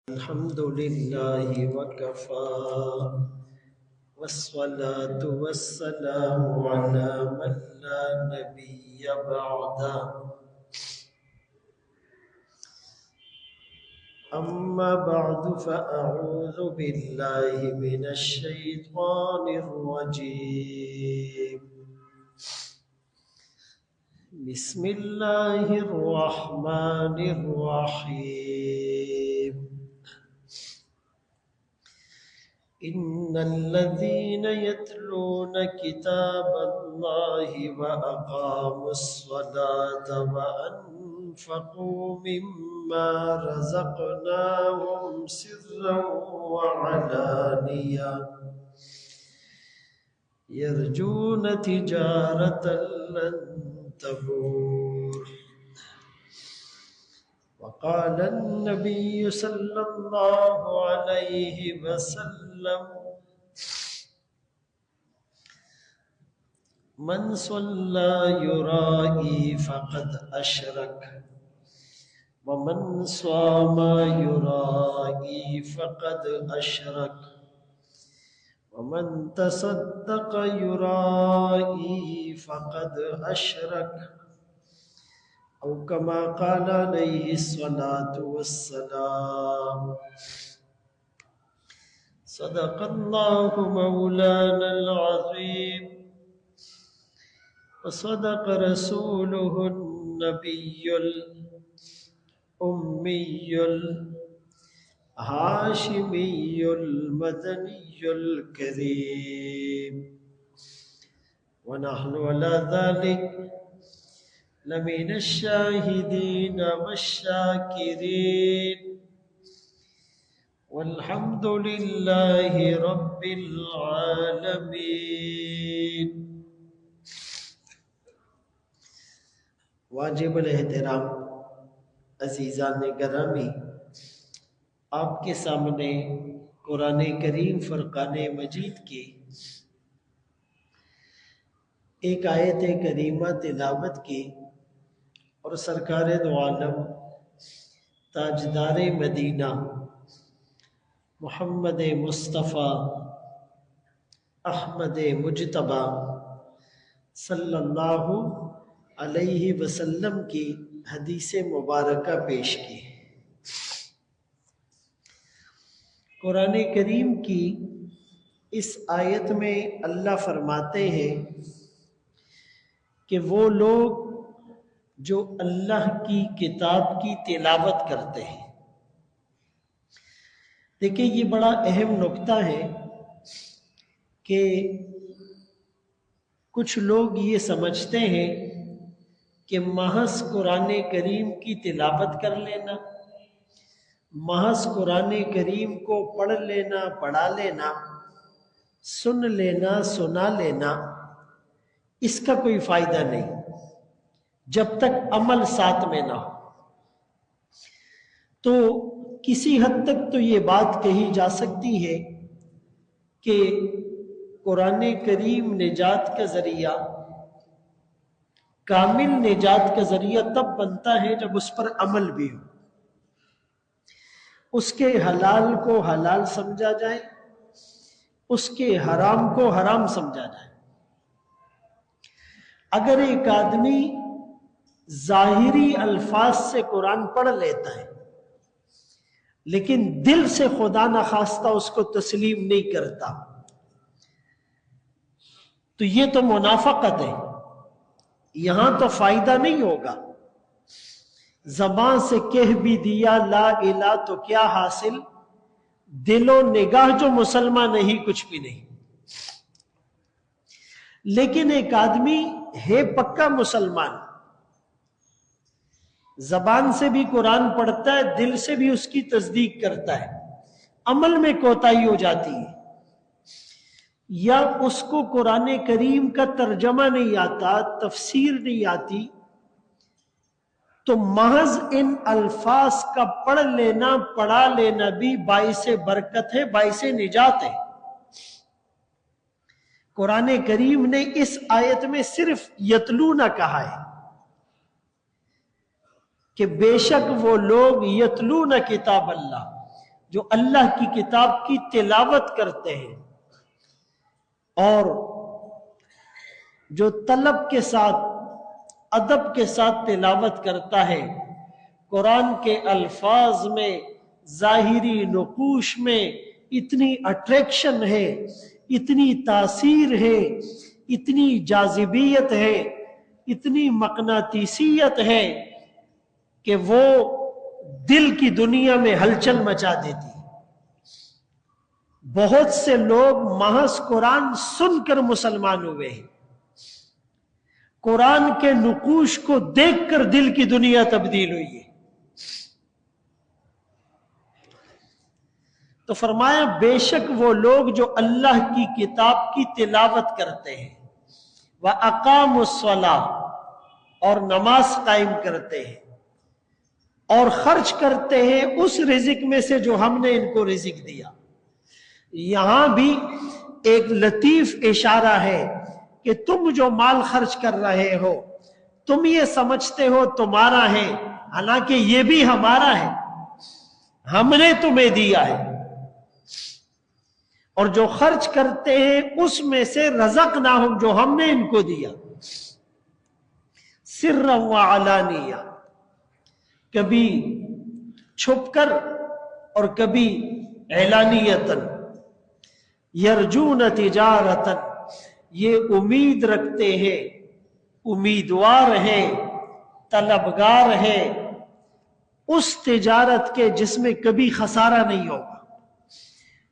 الحمد لله وكفى والصلاة والسلام على من لا نبي بعده أما بعد فأعوذ بالله من الشيطان الرجيم بسم الله الرحمن الرحيم إن الذين يتلون كتاب الله وأقاموا الصلاة وأنفقوا مما رزقناهم سرا وعلانية يرجون تجارة لن تبور وقال النبي صلى الله عليه وسلم من صلى يرائي فقد أشرك ومن صام يرائي فقد أشرك ومن تصدق يرائي فقد أشرك أو كما قال عليه الصلاة والسلام صدق الله مولانا العظيم وصدق رسوله النبي الأمي الهاشمي المدني الكريم ونحن على ذلك لمن الشاهدين والشاكرين والحمد لله رب العالمين. واجب الاحترام عزیزان گرامی، آپ کے سامنے قرآن کریم فرقان مجید کی ایک آیت کریمہ تلاوت کی اور سرکار دو عالم تاجدار مدینہ محمد مصطفیٰ احمد مجتبیٰ صلی اللہ علیہ وسلم کی حدیث مبارکہ پیش کی. قرآن کریم کی اس آیت میں اللہ فرماتے ہیں کہ وہ لوگ جو اللہ کی کتاب کی تلاوت کرتے ہیں. دیکھیں یہ بڑا اہم نکتہ ہے کہ کچھ لوگ یہ سمجھتے ہیں کہ محض قرآن کریم کی تلاوت کر لینا، محض قرآن کریم کو پڑھ لینا، پڑھا لینا، سن لینا، سنا لینا، اس کا کوئی فائدہ نہیں جب تک عمل ساتھ میں نہ ہو. تو کسی حد تک تو یہ بات کہی جا سکتی ہے کہ قرآن کریم نجات کا ذریعہ، کامل نجات کا ذریعہ تب بنتا ہے جب اس پر عمل بھی ہو، اس کے حلال کو حلال سمجھا جائے، اس کے حرام کو حرام سمجھا جائے. اگر ایک آدمی ظاہری الفاظ سے قرآن پڑھ لیتا ہے لیکن دل سے خدا نخواستہ اس کو تسلیم نہیں کرتا تو یہ تو منافقت ہے، یہاں تو فائدہ نہیں ہوگا. زبان سے کہہ بھی دیا لا الہ تو کیا حاصل، دل و نگاہ جو مسلمان نہیں کچھ بھی نہیں. لیکن ایک آدمی ہے پکا مسلمان، زبان سے بھی قرآن پڑھتا ہے، دل سے بھی اس کی تصدیق کرتا ہے، عمل میں کوتاہی ہو جاتی ہے، یا اس کو قرآن کریم کا ترجمہ نہیں آتا، تفسیر نہیں آتی، تو محض ان الفاظ کا پڑھ لینا، پڑھا لینا بھی باعث برکت ہے، باعث نجات ہے. قرآن کریم نے اس آیت میں صرف یتلونا کہا ہے کہ بے شک وہ لوگ یتلون کتاب اللہ، جو اللہ کی کتاب کی تلاوت کرتے ہیں اور جو طلب کے ساتھ ادب کے ساتھ تلاوت کرتا ہے، قرآن کے الفاظ میں، ظاہری نقوش میں اتنی اٹریکشن ہے، اتنی تاثیر ہے، اتنی جاذبیت ہے، اتنی مقناطیسیت ہے کہ وہ دل کی دنیا میں ہلچل مچا دیتی ہے۔ بہت سے لوگ محض قرآن سن کر مسلمان ہوئے ہیں، قرآن کے نقوش کو دیکھ کر دل کی دنیا تبدیل ہوئی ہے۔ تو فرمایا بے شک وہ لوگ جو اللہ کی کتاب کی تلاوت کرتے ہیں، وَأَقَامُوا الصَّلَاةَ اور نماز قائم کرتے ہیں اور خرچ کرتے ہیں اس رزق میں سے جو ہم نے ان کو رزق دیا۔ یہاں بھی ایک لطیف اشارہ ہے کہ تم جو مال خرچ کر رہے ہو تم یہ سمجھتے ہو تمہارا ہے، حالانکہ یہ بھی ہمارا ہے، ہم نے تمہیں دیا ہے۔ اور جو خرچ کرتے ہیں اس میں سے رزقناہم جو ہم نے ان کو دیا، سرا وعلانیہ، کبھی چھپ کر اور کبھی اعلانیتاً، یرجون تجارتاً، یہ امید رکھتے ہیں، امیدوار ہیں، طلبگار ہیں اس تجارت کے جس میں کبھی خسارہ نہیں ہوگا،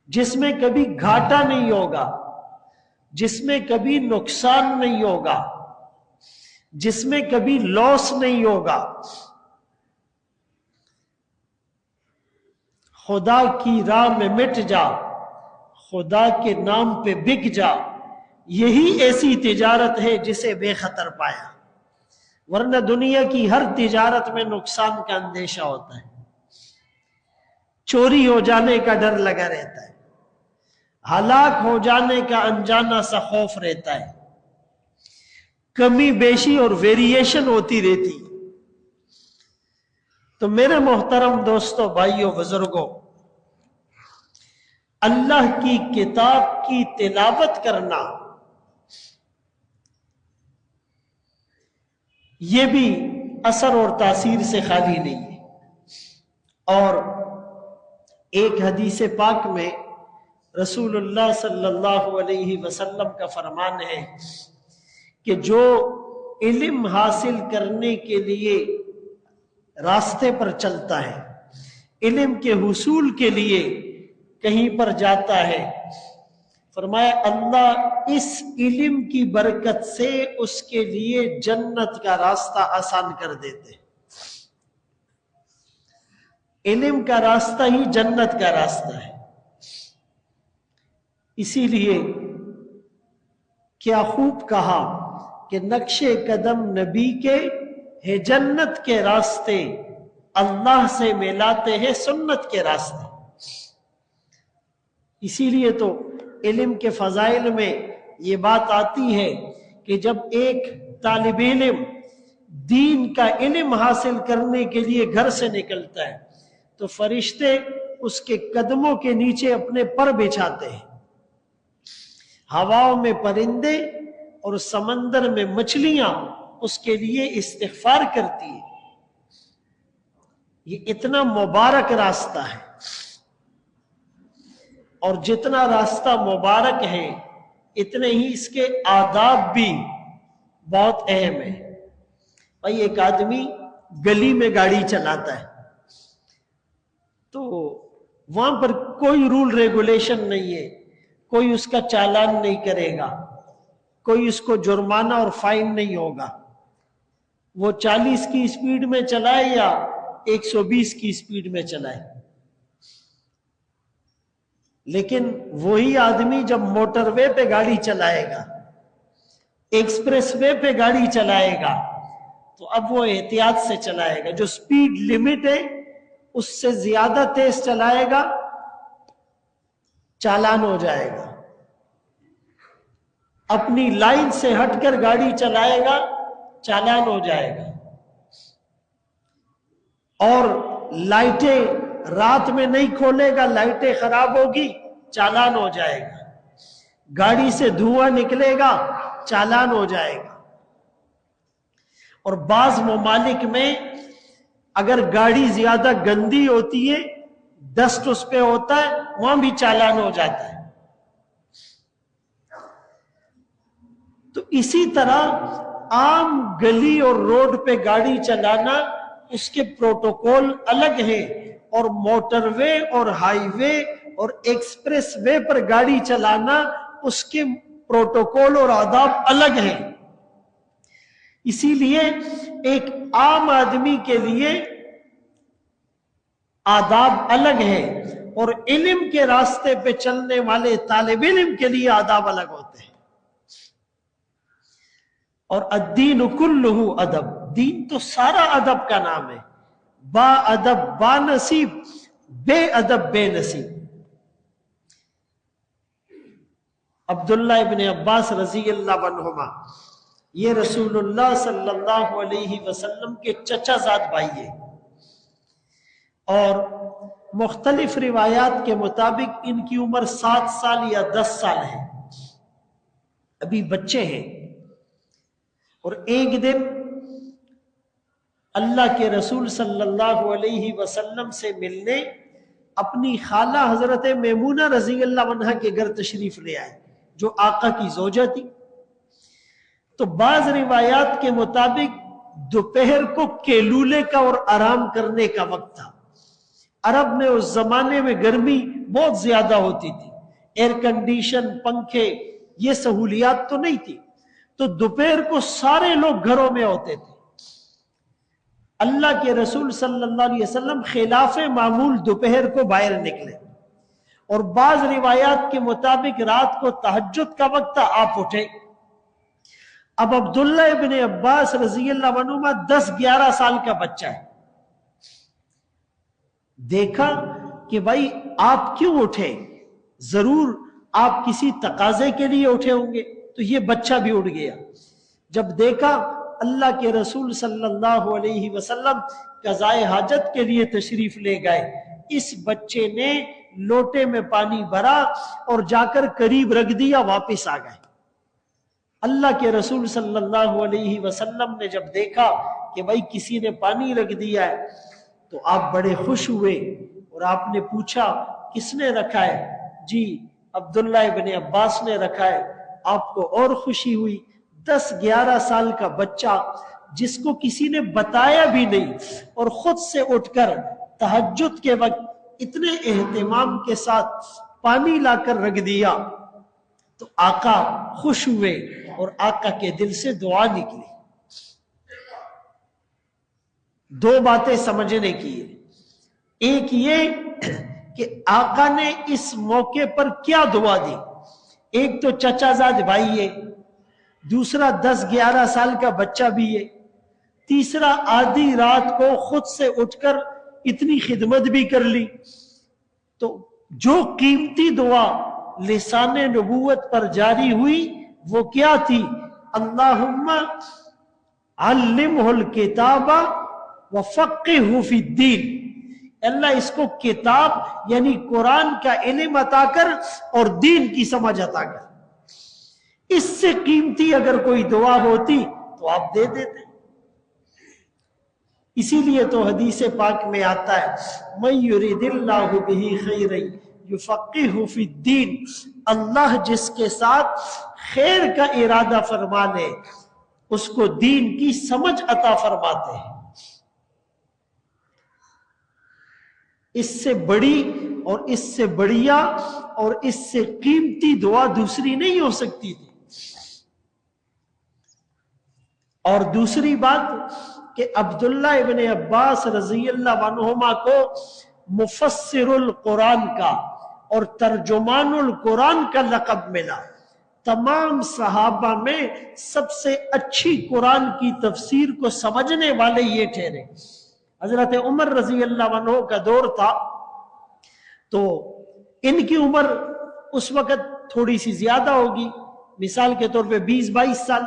جس میں کبھی گھاٹا نہیں ہوگا، جس میں کبھی نقصان نہیں ہوگا، جس میں کبھی لاس نہیں ہوگا۔ خدا کی راہ میں مٹ جا، خدا کے نام پہ بک جا، یہی ایسی تجارت ہے جسے بے خطر پایا، ورنہ دنیا کی ہر تجارت میں نقصان کا اندیشہ ہوتا ہے، چوری ہو جانے کا ڈر لگا رہتا ہے، ہلاک ہو جانے کا انجانا سا خوف رہتا ہے، کمی بیشی اور ویریشن ہوتی رہتی۔ تو میرے محترم دوستو، بھائیو، بزرگوں، اللہ کی کتاب کی تلاوت کرنا یہ بھی اثر اور تاثیر سے خالی نہیں ہے۔ اور ایک حدیث پاک میں رسول اللہ صلی اللہ علیہ وسلم کا فرمان ہے کہ جو علم حاصل کرنے کے لیے راستے پر چلتا ہے، علم کے حصول کے لیے کہیں پر جاتا ہے، فرمایا اللہ اس علم کی برکت سے اس کے لیے جنت کا راستہ آسان کر دیتے۔ علم کا راستہ ہی جنت کا راستہ ہے۔ اسی لیے کیا خوب کہا کہ نقش قدم نبی کے ہے جنت کے راستے، اللہ سے ملاتے ہیں سنت کے راستے۔ اسی لیے تو علم کے فضائل میں یہ بات آتی ہے کہ جب ایک طالب علم دین کا علم حاصل کرنے کے لیے گھر سے نکلتا ہے تو فرشتے اس کے قدموں کے نیچے اپنے پر بچھاتے ہیں، ہواؤں میں پرندے اور سمندر میں مچھلیاں اس کے لیے استغفار کرتی ہیں۔ یہ اتنا مبارک راستہ ہے، اور جتنا راستہ مبارک ہے اتنے ہی اس کے آداب بھی بہت اہم ہے۔ بھائی ایک آدمی گلی میں گاڑی چلاتا ہے تو وہاں پر کوئی رول ریگولیشن نہیں ہے، کوئی اس کا چالان نہیں کرے گا، کوئی اس کو جرمانہ اور فائن نہیں ہوگا، وہ 40 کی سپیڈ میں چلائے یا 120 کی سپیڈ میں چلائے۔ لیکن وہی آدمی جب موٹر وے پہ گاڑی چلائے گا، ایکسپریس وے پہ گاڑی چلائے گا، تو اب وہ احتیاط سے چلائے گا، جو سپیڈ لمٹ ہے اس سے زیادہ تیز چلائے گا چالان ہو جائے گا، اپنی لائن سے ہٹ کر گاڑی چلائے گا چالان ہو جائے گا، اور لائٹیں رات میں نہیں کھولے گا، لائٹیں خراب ہوگی، چالان ہو جائے گا، گاڑی سے دھواں نکلے گا، چالان ہو جائے گا۔ اور بعض ممالک میں اگر گاڑی زیادہ گندی ہوتی ہے، ڈسٹ اس پہ ہوتا ہے، وہاں بھی چالان ہو جاتا ہے۔ تو اسی طرح عام گلی اور روڈ پہ گاڑی چلانا اس کے پروٹوکول الگ ہیں، اور موٹر وے اور ہائی وے اور ایکسپریس وے پر گاڑی چلانا اس کے پروٹوکول اور آداب الگ ہیں۔ اسی لیے ایک عام آدمی کے لیے آداب الگ ہے، اور علم کے راستے پہ چلنے والے طالب علم کے لیے آداب الگ ہوتے ہیں۔ اور الدین کلہ ادب، دین تو سارا ادب کا نام ہے۔ با ادب با نصیب، بے ادب بے نصیب۔ عبداللہ ابن عباس رضی اللہ عنہما، یہ رسول اللہ صلی اللہ علیہ وسلم کے چچا زاد بھائی ہیں، اور مختلف روایات کے مطابق ان کی عمر 7 سال یا 10 سال ہے، ابھی بچے ہیں۔ اور ایک دن اللہ کے رسول صلی اللہ علیہ وسلم سے ملنے اپنی خالہ حضرت میمونہ رضی اللہ عنہا کے گھر تشریف لے آئے، جو آقا کی زوجہ تھی۔ تو بعض روایات کے مطابق دوپہر کو کیلولے کا اور آرام کرنے کا وقت تھا۔ عرب میں اس زمانے میں گرمی بہت زیادہ ہوتی تھی، ایئر کنڈیشن، پنکھے، یہ سہولیات تو نہیں تھی، تو دوپہر کو سارے لوگ گھروں میں ہوتے تھے۔ اللہ کے رسول صلی اللہ علیہ وسلم خلاف معمول دوپہر کو باہر نکلے، اور بعض روایات کے مطابق رات کو تہجد کا وقت تھا، آپ اٹھے۔ اب عبداللہ ابن عباس رضی اللہ عنہما 10-11 سال کا بچہ ہے، دیکھا کہ بھائی آپ کیوں اٹھے، ضرور آپ کسی تقاضے کے لیے اٹھے ہوں گے، تو یہ بچہ بھی اٹھ گیا۔ جب دیکھا اللہ کے رسول صلی اللہ علیہ وسلم قضائے حاجت کے لیے تشریف لے گئے، اس بچے نے لوٹے میں پانی بھرا اور جا کر قریب رکھ دیا، واپس آ گئے۔ اللہ کے رسول صلی اللہ علیہ وسلم نے جب دیکھا کہ بھائی کسی نے پانی رکھ دیا ہے، تو آپ بڑے خوش ہوئے، اور آپ نے پوچھا کس نے رکھا ہے؟ جی عبداللہ ابن عباس نے رکھا ہے۔ آپ کو اور خوشی ہوئی، 10-11 سال کا بچہ جس کو کسی نے بتایا بھی نہیں، اور خود سے اٹھ کر تہجد کے وقت اتنے اہتمام کے ساتھ پانی لا کر رکھ دیا، تو آقا خوش ہوئے، اور آقا کے دل سے دعا نکلی۔ دو باتیں سمجھنے کی ہے، ایک یہ کہ آقا نے اس موقع پر کیا دعا دی، ایک تو چچا زاد بھائی ہے، دوسرا 10-11 سال کا بچہ بھی ہے، تیسرا آدھی رات کو خود سے اٹھ کر اتنی خدمت بھی کر لی۔ تو جو قیمتی دعا لسان نبوت پر جاری ہوئی وہ کیا تھی؟ اللہم علمہ الکتاب وفقہہ فی الدین، اللہ اس کو کتاب یعنی قرآن کا علم عطا کر اور دین کی سمجھ عطا کر۔ اس سے قیمتی اگر کوئی دعا ہوتی تو آپ دے دیتے۔ اسی لیے تو حدیث پاک میں آتا ہے من یرید اللہ بہ خیرا یفقہہ فی الدین، اللہ جس کے ساتھ خیر کا ارادہ فرما لے اس کو دین کی سمجھ عطا فرماتے ہیں۔ اس سے بڑی اور اس سے بڑھیا اور اس سے قیمتی دعا دوسری نہیں ہو سکتی تھی۔ اور دوسری بات کہ عبداللہ ابن عباس رضی اللہ عنہما کو مفسر القرآن کا اور ترجمان القرآن کا لقب ملا۔ تمام صحابہ میں سب سے اچھی قرآن کی تفسیر کو سمجھنے والے یہ ٹھہرے۔ حضرت عمر رضی اللہ عنہ کا دور تھا، تو ان کی عمر اس وقت تھوڑی سی زیادہ ہوگی، مثال کے طور پہ 20-22 سال،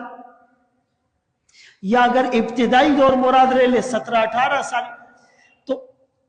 یا اگر ابتدائی دور مراد رہ لے 17-18 سال۔ تو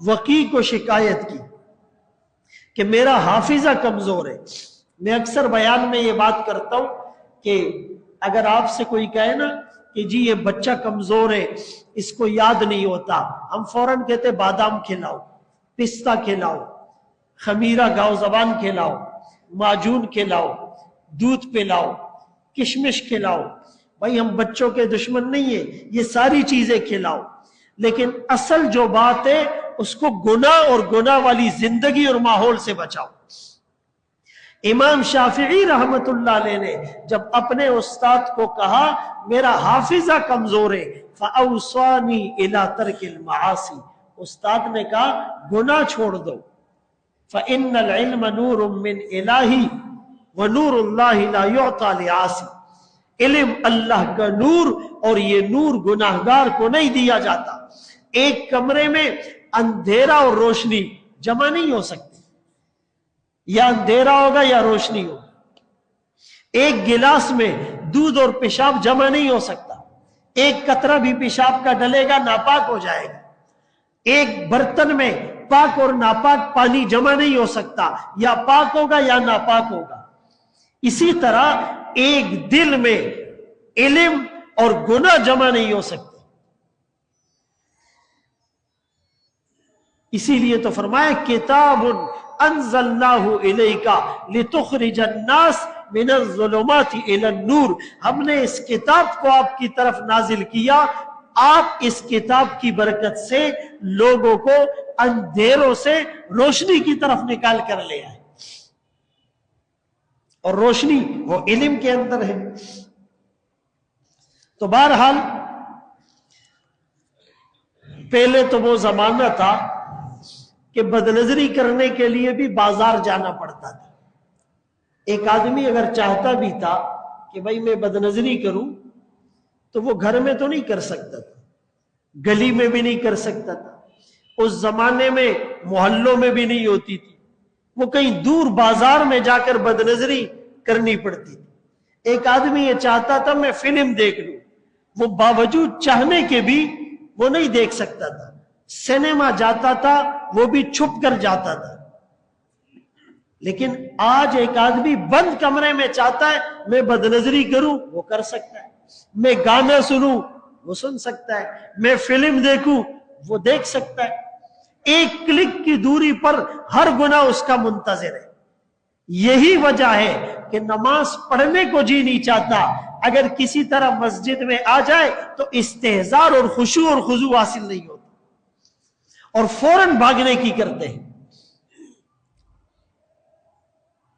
وکی کو شکایت کی کہ میرا حافظہ کمزور ہے. میں اکثر بیان میں یہ بات کرتا ہوں کہ اگر آپ سے کوئی کہے نا کہ جی یہ بچہ کمزور ہے، اس کو یاد نہیں ہوتا، ہم فوراً کہتے بادام کھلاؤ، پستہ کھلاؤ، خمیرہ گاؤ زبان کھلاؤ، معجون کھلاؤ، دودھ پلاؤ، کشمش کھلاؤ. بھائی ہم بچوں کے دشمن نہیں ہیں، یہ ساری چیزیں کھلاؤ، لیکن اصل جو بات ہے اس کو گناہ اور گناہ والی زندگی اور ماحول سے بچاؤ. امام شافعی رحمت اللہ علیہ نے جب اپنے استاد کو کہا میرا حافظہ کمزور ہے، فَأَوْصَانِي إِلَىٰ تَرْكِ الْمَعَاصِي، استاد نے کہا گناہ چھوڑ دو. فَإِنَّ الْعِلْمَ نُورٌ مِّنْ إِلَٰهِ وَنُورُ اللَّهِ لَا يُعْطَىٰ لِعَاصِي. علم اللہ کا نور، اور یہ نور گناہگار کو نہیں دیا جاتا. ایک کمرے میں اندھیرا اور روشنی جمع نہیں ہو سکتی، یا اندھیرا ہوگا یا روشنی ہوگا. ایک گلاس میں دودھ اور پیشاب جمع نہیں ہو سکتا، ایک قطرہ بھی پیشاب کا ڈلے گا ناپاک ہو جائے گا. ایک برتن میں پاک اور ناپاک پانی جمع نہیں ہو سکتا، یا پاک ہوگا یا ناپاک ہوگا. اسی طرح ایک دل میں علم اور گناہ جمع نہیں ہو سکتے. اسی لیے تو فرمایا کتاب انزلناہ الیک لتخرج الناس من الظلمات الی النور. ہم نے اس کتاب کو آپ کی طرف نازل کیا، آپ اس کتاب کی برکت سے لوگوں کو اندھیروں سے روشنی کی طرف نکال کر لے آئے. اور روشنی وہ علم کے اندر ہے. تو بہرحال پہلے تو وہ زمانہ تھا کہ بدنظری کرنے کے لیے بھی بازار جانا پڑتا تھا. ایک آدمی اگر چاہتا بھی تھا کہ بھائی میں بدنظری کروں تو وہ گھر میں تو نہیں کر سکتا تھا، گلی میں بھی نہیں کر سکتا تھا، اس زمانے میں محلوں میں بھی نہیں ہوتی تھی، وہ کہیں دور بازار میں جا کر بدنظری کرنی پڑتی تھی. ایک آدمی یہ چاہتا تھا میں فلم دیکھ لوں، وہ باوجود چاہنے کے بھی وہ نہیں دیکھ سکتا تھا. سینما جاتا تھا وہ بھی چھپ کر جاتا تھا. لیکن آج ایک آدمی بند کمرے میں چاہتا ہے میں بدنظری کروں، وہ کر سکتا ہے. میں گانا سنوں، وہ سن سکتا ہے. میں فلم دیکھوں، وہ دیکھ سکتا ہے. ایک کلک کی دوری پر ہر گناہ اس کا منتظر ہے. یہی وجہ ہے کہ نماز پڑھنے کو جی نہیں چاہتا، اگر کسی طرح مسجد میں آ جائے تو استحضار اور خشوع اور خضوع حاصل نہیں ہوتا، اور فوراً بھاگنے کی کرتے ہیں.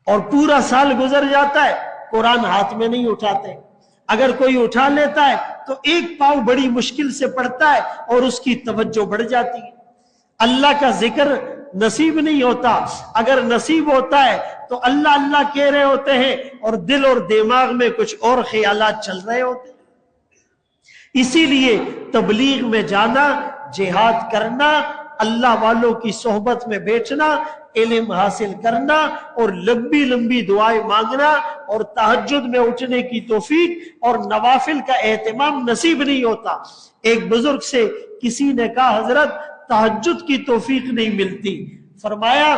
اور پورا سال گزر جاتا ہے قرآن ہاتھ میں نہیں اٹھاتے. اگر کوئی اٹھا لیتا ہے تو ایک پاؤں بڑی مشکل سے پڑھتا ہے اور اس کی توجہ بڑھ جاتی ہے. اللہ کا ذکر نصیب نہیں ہوتا، اگر نصیب ہوتا ہے تو اللہ اللہ کہہ رہے ہوتے ہیں اور دل اور دماغ میں کچھ اور خیالات چل رہے ہوتے ہیں. اسی لیے تبلیغ میں جانا، جہاد کرنا، اللہ والوں کی صحبت میں بیٹھنا، علم حاصل کرنا اور لمبی لمبی دعائیں مانگنا اور تہجد میں اٹھنے کی توفیق اور نوافل کا اہتمام نصیب نہیں ہوتا. ایک بزرگ سے کسی نے کہا حضرت تہجد کی توفیق نہیں ملتی. فرمایا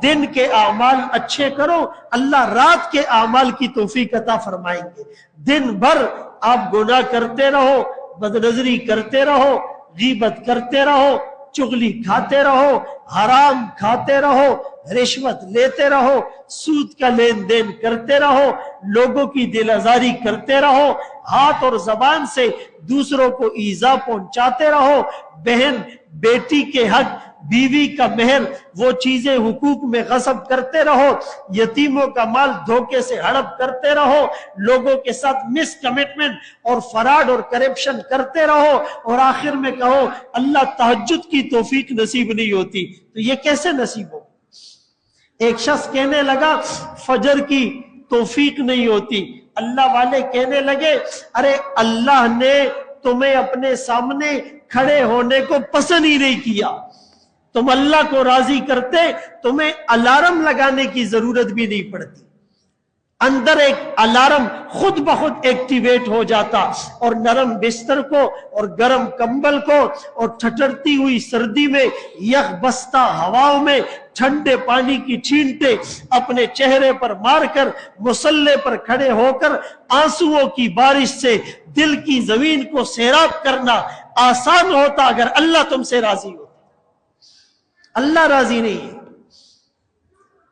دن کے اعمال اچھے کرو، اللہ رات کے اعمال کی توفیق عطا فرمائیں گے. دن بھر آپ گناہ کرتے رہو، بدنظری کرتے رہو، غیبت کرتے رہو، چغلی کھاتے رہو، حرام کھاتے رہو، رشوت لیتے رہو، سود کا لین دین کرتے رہو، لوگوں کی دل آزاری کرتے رہو، ہاتھ اور زبان سے دوسروں کو ایذا پہنچاتے رہو، بہن بیٹی کے حق، بیوی کا مہر، وہ چیزیں حقوق میں غصب کرتے رہو، یتیموں کا مال دھوکے سے ہڑپ کرتے رہو، لوگوں کے ساتھ مس کمٹمنٹ اور فراڈ اور کرپشن کرتے رہو، اور آخر میں کہو اللہ تہجد کی توفیق نصیب نہیں ہوتی. تو یہ کیسے نصیب ہو؟ ایک شخص کہنے لگا فجر کی توفیق نہیں ہوتی. اللہ والے کہنے لگے ارے اللہ نے تمہیں اپنے سامنے کھڑے ہونے کو پسند ہی نہیں کیا. تم اللہ کو راضی کرتے، تمہیں الارم لگانے کی ضرورت بھی نہیں پڑتی. اندر ایک الارم خود بخود ایکٹیویٹ ہو جاتا اور نرم بستر کو اور گرم کمبل کو اور ٹھٹرتی ہوئی سردی میں یخ بستہ ہواؤں میں ٹھنڈے پانی کی چھینٹے اپنے چہرے پر مار کر مصلے پر کھڑے ہو کر آنسوؤں کی بارش سے دل کی زمین کو سیراب کرنا آسان ہوتا اگر اللہ تم سے راضی ہوتا۔ اللہ راضی نہیں ہے۔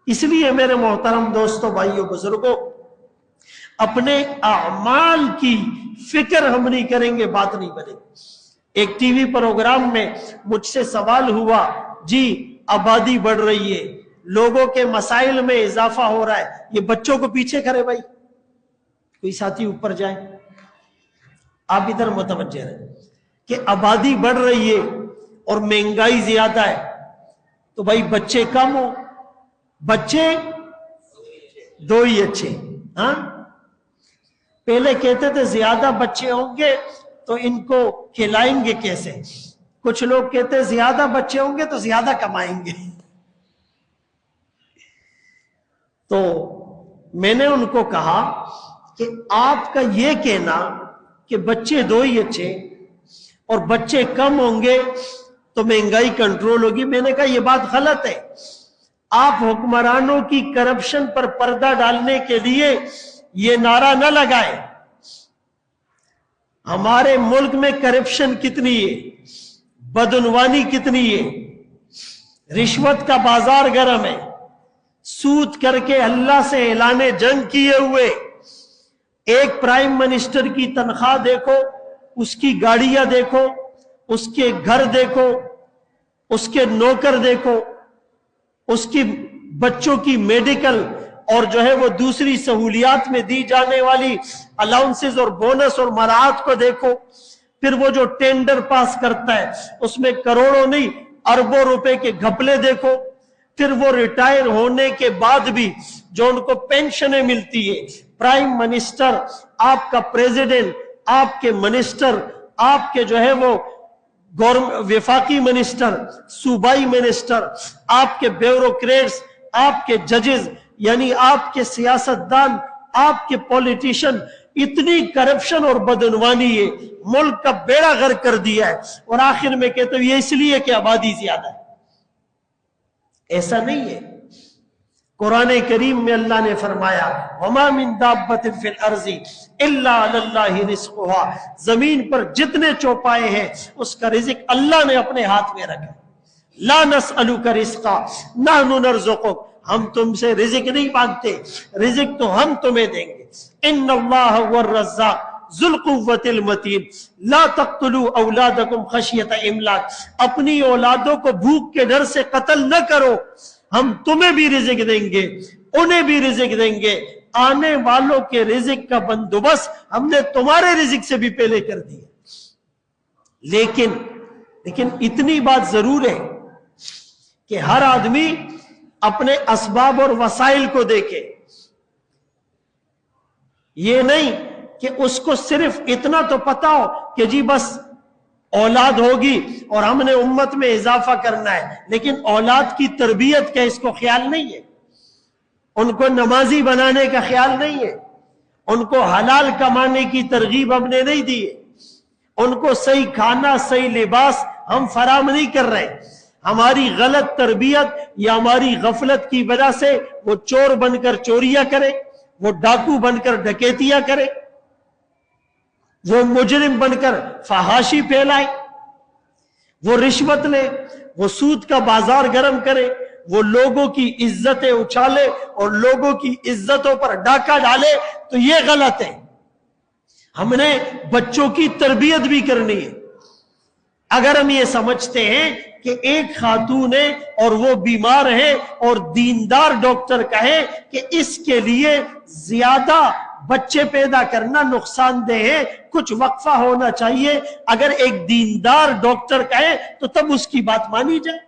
اس لیے میرے محترم دوستوں، بھائیوں، بزرگوں، اپنے اعمال کی فکر ہم نہیں کریں گے، بات نہیں بنے گی۔ ایک ٹی وی پروگرام میں مجھ سے سوال ہوا، جی آبادی بڑھ رہی ہے، لوگوں کے مسائل میں اضافہ ہو رہا ہے، یہ بچوں کو پیچھے کرے بھائی، کوئی ساتھی اوپر جائے، آپ ادھر متوجہ رہیں کہ آبادی بڑھ رہی ہے اور مہنگائی زیادہ ہے، تو بھائی بچے کم ہو، بچے دو ہی اچھے۔ ہاں پہلے کہتے تھے زیادہ بچے ہوں گے تو ان کو کھلائیں گے کیسے، کچھ لوگ کہتے زیادہ بچے ہوں گے تو زیادہ کمائیں گے۔ تو میں نے ان کو کہا کہ آپ کا یہ کہنا کہ بچے دو ہی اچھے اور بچے کم ہوں گے تو مہنگائی کنٹرول ہوگی، میں نے کہا یہ بات غلط ہے۔ آپ حکمرانوں کی کرپشن پر پردہ ڈالنے کے لیے یہ نعرہ نہ لگائیں۔ ہمارے ملک میں کرپشن کتنی ہے، بدعنوانی کتنی ہے، رشوت کا بازار گرم ہے، سود کر کے اللہ سے اعلان جنگ کیے ہوئے، ایک پرائم منسٹر کی تنخواہ دیکھو، اس کی گاڑیاں دیکھو، اس کے گھر دیکھو، اس کے نوکر دیکھو، اس کی بچوں کی میڈیکل اور جو ہے وہ دوسری سہولیات میں دی جانے والی الاؤنسز اور بونس اور مراعات کو دیکھو، پھر وہ جو ٹینڈر پاس کرتا ہے اس میں کروڑوں نہیں اربوں روپے کے گھپلے دیکھو، پھر وہ ریٹائر ہونے کے بعد بھی جو ان کو پینشنیں ملتی ہے، پرائم منسٹر، آپ کا پریزیڈنٹ، آپ کے منسٹر، آپ کے جو ہے وہ وفاقی منسٹر، صوبائی منسٹر، آپ کے بیوروکریٹس، آپ کے ججز، یعنی آپ کے سیاستدان، آپ کے پولیٹیشین، اتنی کرپشن اور بدعنوانی ہے، ملک کا بیڑا غرق کر دیا ہے، اور آخر میں کہتے ہیں یہ اس لیے کہ آبادی زیادہ ہے۔ ایسا نہیں ہے۔ قرآن کریم میں اللہ نے فرمایا وَمَا مِن دَابَّةٍ فِي الْأَرْضِ إِلَّا عَلَى اللَّهِ رِزْقُهَا، زمین پر جتنے چوپائے ہیں اس کا رزق اللہ نے اپنے ہاتھ میں رکھا۔ لَا نَسْأَلُكَ رِزْقًا نَحْنُ نَرْزُقُكَ، ہم تم سے رزق نہیں مانگتے، رزق تو ہم تمہیں دیں گے۔ إِنَّ اللَّهَ هُوَ الرَّزَّاقُ ذُو الْقُوَّةِ الْمَتِينُ لَا تَقْتُلُوا أَوْلَادَكُمْ خَشْيَةَ إِمْلَاقٍ، اپنی اولادوں کو بھوک کے ڈر سے قتل نہ کرو، ہم تمہیں بھی رزق دیں گے، انہیں بھی رزق دیں گے، آنے والوں کے رزق کا بندوبست ہم نے تمہارے رزق سے بھی پہلے کر دیا۔ لیکن اتنی بات ضرور ہے کہ ہر آدمی اپنے اسباب اور وسائل کو دیکھے، یہ نہیں کہ اس کو صرف اتنا تو پتا ہو کہ جی بس اولاد ہوگی اور ہم نے امت میں اضافہ کرنا ہے، لیکن اولاد کی تربیت کا اس کو خیال نہیں ہے، ان کو نمازی بنانے کا خیال نہیں ہے، ان کو حلال کمانے کی ترغیب ہم نے نہیں دی ہے، ان کو صحیح کھانا صحیح لباس ہم فراہم نہیں کر رہے۔ ہماری غلط تربیت یا ہماری غفلت کی وجہ سے وہ چور بن کر چوریاں کرے، وہ ڈاکو بن کر ڈکیتیاں کرے، وہ مجرم بن کر فحاشی پھیلائے، وہ رشوت لے، وہ سود کا بازار گرم کرے، وہ لوگوں کی عزتیں اچھالے اور لوگوں کی عزتوں پر ڈاکہ ڈالے، تو یہ غلط ہے۔ ہم نے بچوں کی تربیت بھی کرنی ہے۔ اگر ہم یہ سمجھتے ہیں کہ ایک خاتون ہے اور وہ بیمار ہے اور دیندار ڈاکٹر کہے کہ اس کے لیے زیادہ بچے پیدا کرنا نقصان دہ ہے، کچھ وقفہ ہونا چاہیے، اگر ایک دیندار ڈاکٹر کہے تو تب اس کی بات مانی جائے،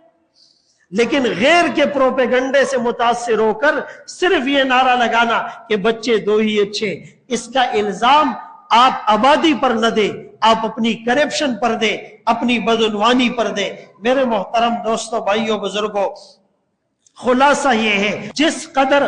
لیکن غیر کے پروپیگنڈے سے متاثر ہو کر صرف یہ نعرہ لگانا کہ بچے دو ہی اچھے، اس کا الزام آپ آبادی پر نہ دیں، آپ اپنی کرپشن پر دیں، اپنی بدعنوانی پر دیں۔ میرے محترم دوستوں، بھائیوں، بزرگوں، خلاصہ یہ ہے جس قدر